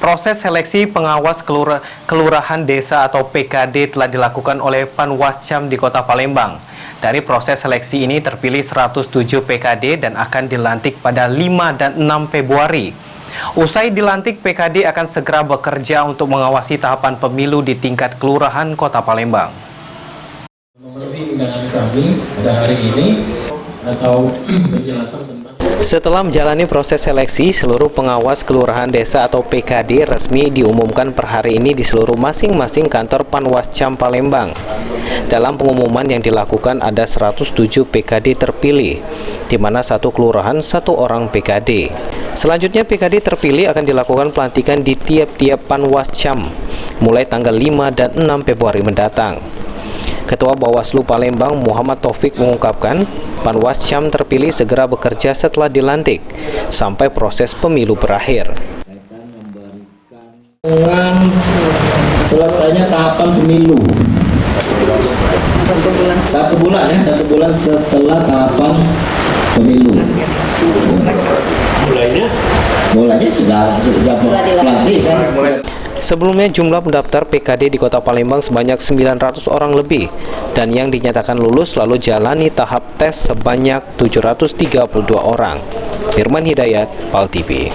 Proses seleksi pengawas kelurahan desa atau PKD telah dilakukan oleh Panwascam di Kota Palembang. Dari proses seleksi ini terpilih 107 PKD dan akan dilantik pada 5 dan 6 Februari. Usai dilantik, PKD akan segera bekerja untuk mengawasi tahapan pemilu di tingkat kelurahan Kota Palembang. Memenuhi undangan kami pada hari ini atau penjelasan tentang. Setelah menjalani proses seleksi, seluruh pengawas kelurahan desa atau PKD resmi diumumkan per hari ini di seluruh masing-masing kantor Panwascam Palembang. Dalam pengumuman yang dilakukan ada 107 PKD terpilih, di mana satu kelurahan satu orang PKD. Selanjutnya PKD terpilih akan dilakukan pelantikan di tiap-tiap Panwascam mulai tanggal 5 dan 6 Februari mendatang. Ketua Bawaslu Palembang Muhammad Taufik mengungkapkan, Panwascam terpilih segera bekerja setelah dilantik sampai proses pemilu berakhir. Dengan selesainya tahapan pemilu, satu bulan setelah tahapan pemilu. Mulainya sekarang sudah pelantikan. Sebelumnya jumlah pendaftar PKD di Kota Palembang sebanyak 900 orang lebih dan yang dinyatakan lulus lalu jalani tahap tes sebanyak 732 orang. Firman Hidayat, PAL TV.